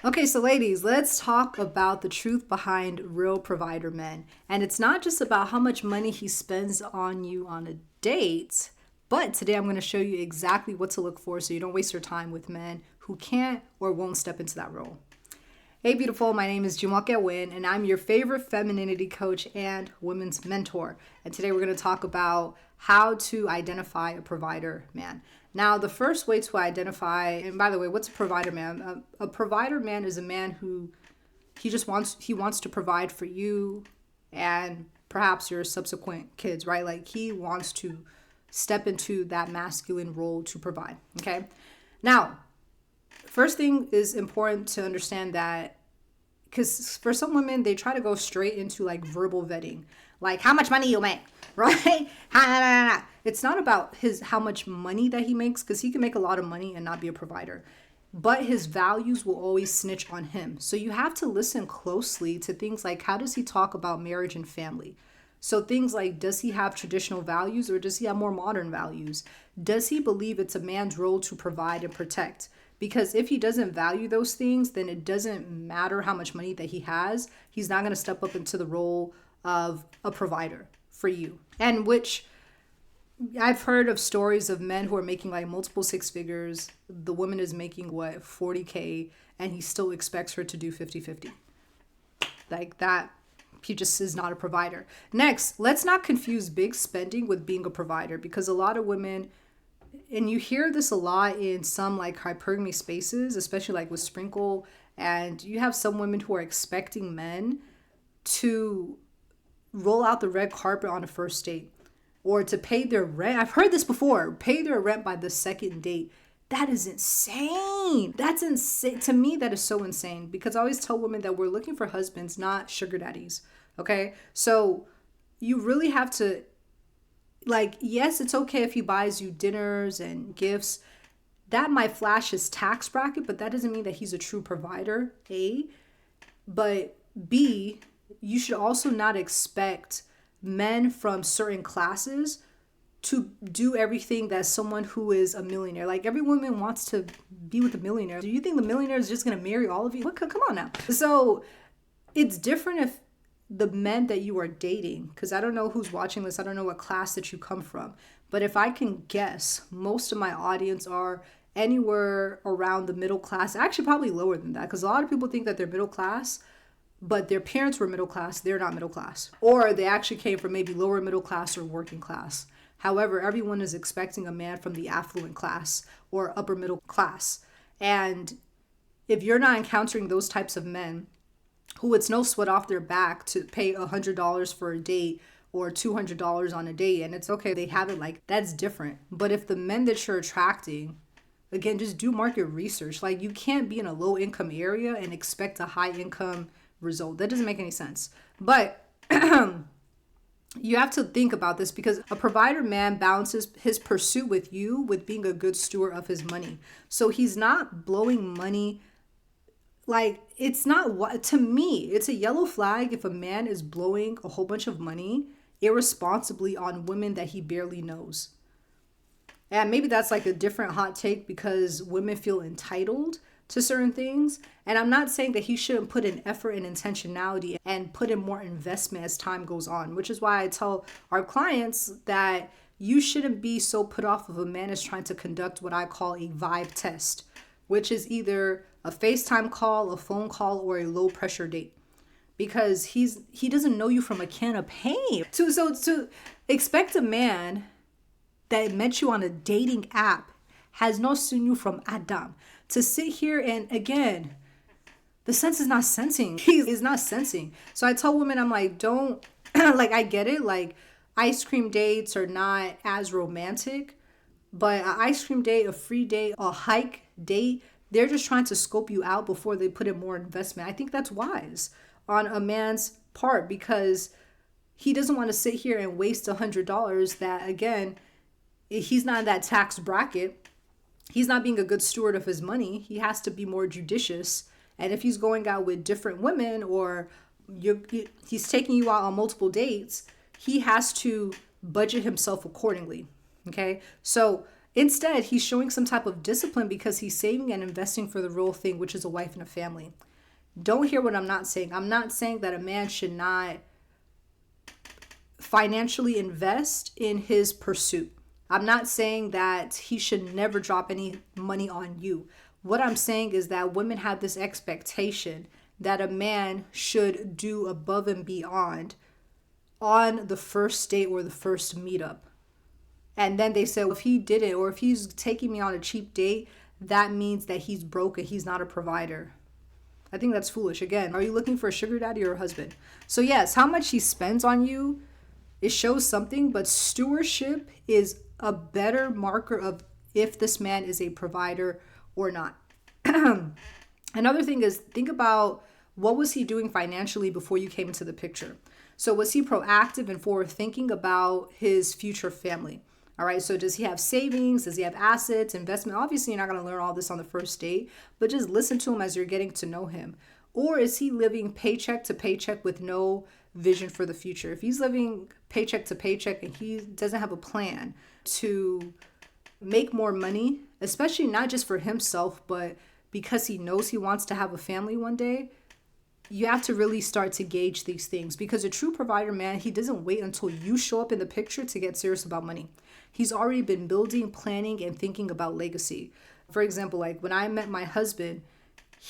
Okay, so ladies, let's talk about the truth behind real provider men. And it's not just about how much money he spends on you on a date, but today I'm going to show you exactly what to look for so you don't waste your time with men who can't or won't step into that role. Hey beautiful, my name is Jumoke Win and I'm your favorite femininity coach and women's mentor. And today we're going to talk about how to identify a provider man. Now, the first way to identify, and by the way, what's a provider man? A provider man is a man who he wants to provide for you and perhaps your subsequent kids, right? Like he wants to step into that masculine role to provide, okay? Now, first thing is important to understand that because for some women, they try to go straight into like verbal vetting, like how much money you make, right? It's not about how much money that he makes, because he can make a lot of money and not be a provider, but his values will always snitch on him. So you have to listen closely to things like, how does he talk about marriage and family? So things like, does he have traditional values or does he have more modern values? Does he believe it's a man's role to provide and protect? Because if he doesn't value those things, then it doesn't matter how much money that he has. He's not going to step up into the role of a provider for you. And which I've heard of stories of men who are making like multiple six figures. The woman is making 40K, and he still expects her to do 50-50. Like that, he just is not a provider. Next, let's not confuse big spending with being a provider, because a lot of women, and you hear this a lot in some like hypergamy spaces, especially like with Sprinkle, and you have some women who are expecting men to roll out the red carpet on a first date or to pay their rent. I've heard this before, pay their rent by the second date. That is insane. That's insane. To me, that is so insane, because I always tell women that we're looking for husbands, not sugar daddies. Okay. So you really have to, like, yes, it's okay if he buys you dinners and gifts. That might flash his tax bracket, but that doesn't mean that he's a true provider, A. But B, you should also not expect men from certain classes to do everything that someone who is a millionaire. Like, every woman wants to be with a millionaire. Do you think the millionaire is just going to marry all of you? What? Come on now. So it's different if the men that you are dating, because I don't know who's watching this, I don't know what class that you come from, but if I can guess, most of my audience are anywhere around the middle class, actually probably lower than that, because a lot of people think that they're middle class, but their parents were middle class, they're not middle class, or they actually came from maybe lower middle class or working class. However, everyone is expecting a man from the affluent class or upper middle class. And if you're not encountering those types of men who it's no sweat off their back to pay $100 for a date or $200 on a date, and it's okay, they have it, like, that's different. But if the men that you're attracting, again, just do market research. Like, you can't be in a low income area and expect a high income result. That doesn't make any sense. But you have to think about this, because a provider man balances his pursuit with you with being a good steward of his money. So he's not blowing money. Like, it's not, to me, it's a yellow flag if a man is blowing a whole bunch of money irresponsibly on women that he barely knows. And maybe that's like a different hot take, because women feel entitled to certain things. And I'm not saying that he shouldn't put in effort and intentionality and put in more investment as time goes on, which is why I tell our clients that you shouldn't be so put off if a man is trying to conduct what I call a vibe test, which is either a FaceTime call, a phone call, or a low pressure date, because he doesn't know you from a can of paint. So to expect a man that met you on a dating app has not seen you from Adam to sit here, and again, the sense is not sensing. He is not sensing. So I tell women, I'm like, don't, like, I get it. Like, ice cream dates are not as romantic, but an ice cream date, a free date, a hike date, they're just trying to scope you out before they put in more investment. I think that's wise on a man's part, because he doesn't want to sit here and waste $100 that, again, he's not in that tax bracket. He's not being a good steward of his money. He has to be more judicious. And if he's going out with different women, or he's taking you out on multiple dates, he has to budget himself accordingly. Okay. So Instead, he's showing some type of discipline because he's saving and investing for the real thing, which is a wife and a family. Don't hear what I'm not saying. I'm not saying that a man should not financially invest in his pursuit. I'm not saying that he should never drop any money on you. What I'm saying is that women have this expectation that a man should do above and beyond on the first date or the first meetup. And then they say, well, if he didn't, or if he's taking me on a cheap date, that means that he's broke and he's not a provider. I think that's foolish. Again, are you looking for a sugar daddy or a husband? So yes, how much he spends on you, it shows something, but stewardship is a better marker of if this man is a provider or not. Another thing is, think about what was he doing financially before you came into the picture. So was he proactive and forward thinking about his future family? All right, so does he have savings? Does he have assets, investment? Obviously, you're not going to learn all this on the first date, but just listen to him as you're getting to know him. Or is he living paycheck to paycheck with no vision for the future? If he's living paycheck to paycheck and he doesn't have a plan to make more money, especially not just for himself, but because he knows he wants to have a family one day, you have to really start to gauge these things, because a true provider man, he doesn't wait until you show up in the picture to get serious about money. He's already been building, planning, and thinking about legacy. For example, like when I met my husband,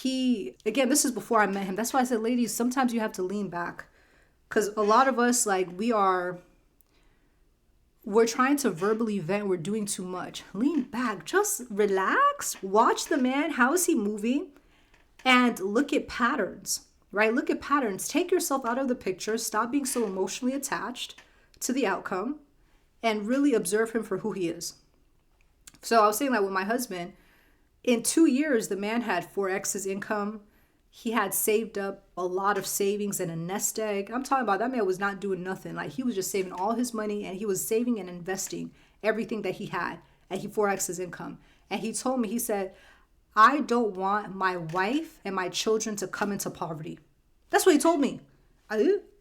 again, this is before I met him. That's why I said, ladies, sometimes you have to lean back, because a lot of us, like we're trying to verbally vent. We're doing too much. Lean back, just relax, watch the man. How is he moving? And look at patterns, right? Look at patterns. Take yourself out of the picture. Stop being so emotionally attached to the outcome and really observe him for who he is. So I was saying that with my husband, in 2 years, the man had 4x his income. He had saved up a lot of savings and a nest egg. I'm talking about that man was not doing nothing. Like, he was just saving all his money, and he was saving and investing everything that he had, and he 4x his income. And he told me, he said, I don't want my wife and my children to come into poverty. That's what he told me.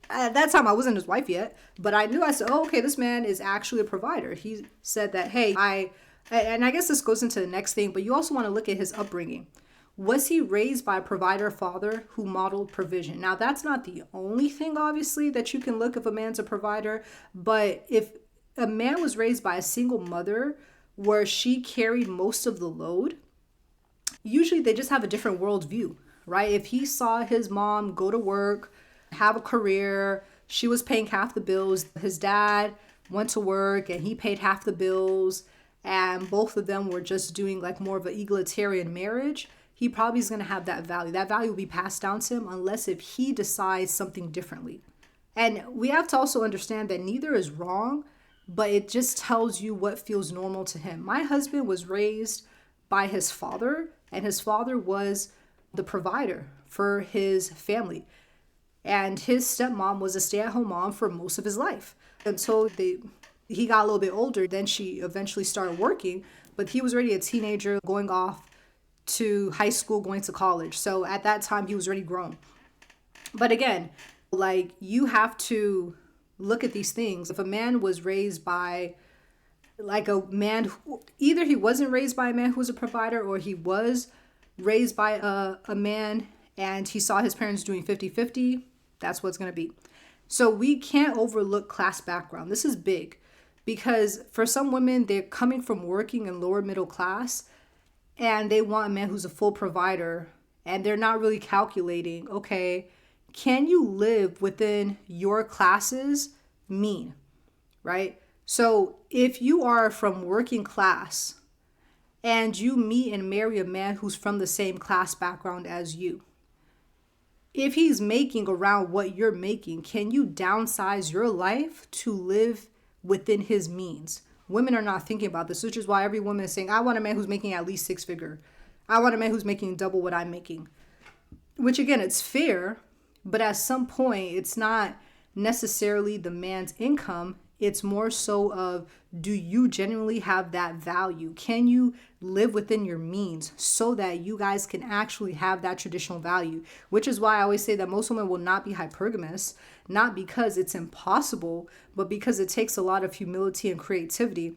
At that time, I wasn't his wife yet, but I knew. I said, oh, okay, this man is actually a provider. He said that, hey, and I guess this goes into the next thing, but you also want to look at his upbringing. Was he raised by a provider father who modeled provision? Now, that's not the only thing, obviously, that you can look if a man's a provider, but if a man was raised by a single mother where she carried most of the load, usually they just have a different worldview, right? If he saw his mom go to work, have a career, she was paying half the bills, his dad went to work and he paid half the bills, and both of them were just doing like more of an egalitarian marriage, he probably is going to have that value. That value will be passed down to him unless if he decides something differently. And we have to also understand that neither is wrong, but it just tells you what feels normal to him. My husband was raised by his father, and his father was the provider for his family. And his stepmom was a stay-at-home mom for most of his life until he got a little bit older. Then she eventually started working, but he was already a teenager going off to high school, going to college. So at that time, he was already grown. But again, like, you have to look at these things. If a man was raised by like a man who, either he wasn't raised by a man who was a provider, or he was raised by a man and he saw his parents doing 50-50, that's what it's going to be. So we can't overlook class background. This is big, because for some women, they're coming from working in lower middle class and they want a man who's a full provider, and they're not really calculating, okay, can you live within your class's mean, right? So if you are from working class and you meet and marry a man who's from the same class background as you, if he's making around what you're making, can you downsize your life to live within his means? Women are not thinking about this, which is why every woman is saying, I want a man who's making at least 6-figure. I want a man who's making double what I'm making. Which, again, it's fair, but at some point, it's not necessarily the man's income. It's more so of, do you genuinely have that value? Can you live within your means so that you guys can actually have that traditional value? Which is why I always say that most women will not be hypergamous, not because it's impossible, but because it takes a lot of humility and creativity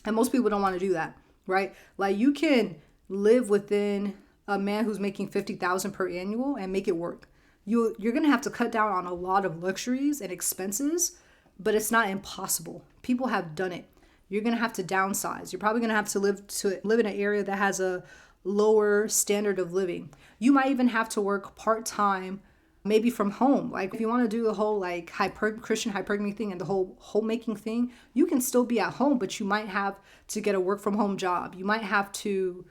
And most people don't want to do that, right? Like you can live within a man who's making 50,000 per annual and make it work. You're going to have to cut down on a lot of luxuries and expenses, but it's not impossible. People have done it. You're going to have to downsize. You're probably going to have to live in an area that has a lower standard of living. You might even have to work part-time, maybe from home. Like if you want to do the whole like Christian hypergamy thing and the whole homemaking thing, you can still be at home, but you might have to get a work from home job. You might have to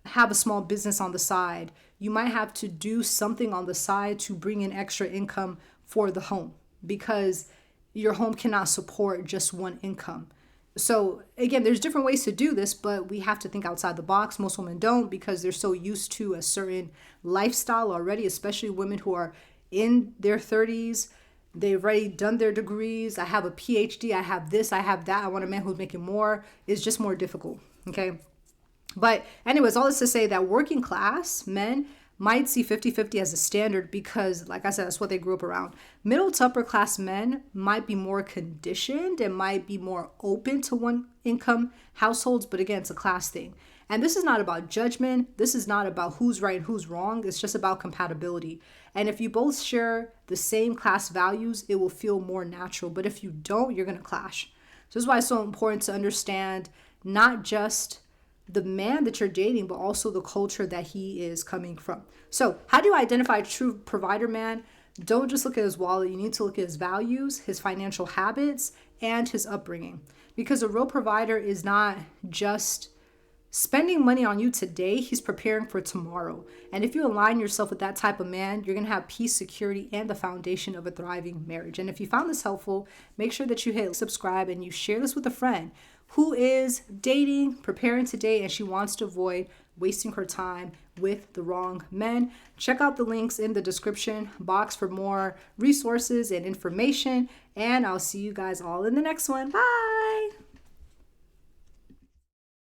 have a small business on the side. You might have to do something on the side to bring in extra income for the home, because your home cannot support just one income. So again, there's different ways to do this, but we have to think outside the box. Most women don't, because they're so used to a certain lifestyle already, especially women who are in their 30s. They've already done their degrees. I have a PhD. I have this. I have that. I want a man who's making more. It's just more difficult. Okay. But anyways, all this to say that working class men might see 50-50 as a standard because, like I said, that's what they grew up around. Middle to upper class men might be more conditioned and might be more open to one income households, but again, it's a class thing. And this is not about judgment. This is not about who's right and who's wrong. It's just about compatibility. And if you both share the same class values, it will feel more natural. But if you don't, you're going to clash. So this is why it's so important to understand not just the man that you're dating, but also the culture that he is coming from. So how do you identify a true provider man? Don't just look at his wallet. You need to look at his values, his financial habits, and his upbringing. Because a real provider is not just spending money on you today, he's preparing for tomorrow. And if you align yourself with that type of man, you're going to have peace, security, and the foundation of a thriving marriage. And if you found this helpful, make sure that you hit subscribe and you share this with a friend who is dating, preparing to date, and she wants to avoid wasting her time with the wrong men. Check out the links in the description box for more resources and information. And I'll see you guys all in the next one. Bye.